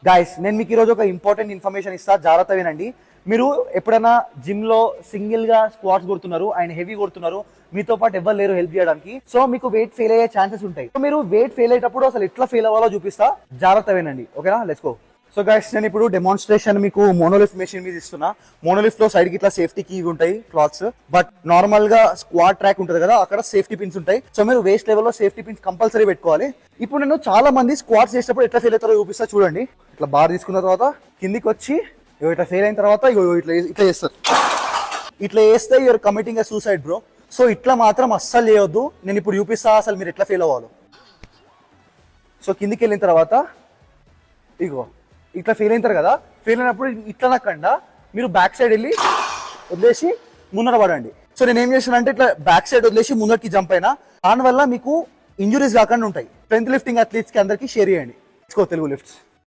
Guys నేను మీకు ఈరోజు ఒక ఇంపార్టెంట్ ఇన్ఫర్మేషన్ ఇస్తా, జాగ్రత్త వినండి. మీరు ఎప్పుడైనా జిమ్ లో సింగిల్ గా స్క్వాట్స్ కొడుతున్నారు అండ్ హెవీ కొడుతున్నారు, మీతో పాటు ఎవరు లేరు హెల్ప్ చేయడానికి, సో మీకు వెయిట్ ఫెయిల్ అయ్యే ఛాన్సెస్ ఉంటాయి. సో మీరు వెయిట్ ఫెయిల్ అయ్యేటప్పుడు అసలు ఎట్లా ఫెయిల్ అవ్వాలో చూపిస్తా, జాగ్రత్త వినండి. ఓకేనా, లెట్స్ గో. సో గైస్ నేను ఇప్పుడు డెమాన్స్ట్రేషన్ మీకు మోనోలిఫ్ట్ మెషిన్ మీద ఇస్తున్నా. మోనోలిఫ్ట్ లో సైడ్ కి ఇట్లా సేఫ్టీ కీ ఉంటాయి క్లాత్స్, బట్ నార్మల్ గా స్క్వాట్ ట్రాక్ ఉంటుంది కదా, అక్కడ సేఫ్టీ పిన్స్ ఉంటాయి. సో మీరు వేస్ట్ లెవెల్ లో సేఫ్టీ పిన్స్ కంపల్సరీ పెట్టుకోవాలి. ఇప్పుడు నేను చాలా మంది స్క్వాట్స్ చేసేటప్పుడు ఎట్లా ఫెయిల్ అవుతారో చూపిస్తా చూడండి. ఇట్లా బార్ తీసుకున్న తర్వాత కిందికి వచ్చి ఇట్లా ఫెయిల్ అయిన తర్వాత ఇట్లా చేస్తారు. ఇట్లా చేస్తే you're committing a suicide bro. So ఇట్లా మాత్రం అస్సలు చేయొద్దు. నేను ఇప్పుడు చూపిస్తా అసలు మీరు ఎట్లా ఫెయిల్ అవ్వాలో. సో కిందికి వెళ్ళిన తర్వాత ఇగో ఇట్లా ఫెయిల్ అవుతారు కదా, ఫెయిల్ అయినప్పుడు ఇట్లా నక్కండా మీరు బ్యాక్ సైడ్ వెళ్ళి వదిలేసి ముందర పడండి. సో నేను ఏం చేశానంటే ఇట్లా బ్యాక్ సైడ్ వదిలేసి ముందరికి జంప్ అయినా, దానివల్ల మీకు ఇంజురీస్ కాకుండా ఉంటాయి. స్ట్రెంత్ లిఫ్టింగ్ అథ్లీట్స్ కి అందరికి షేర్ చేయండి. తెలుగు లిఫ్ట్స్.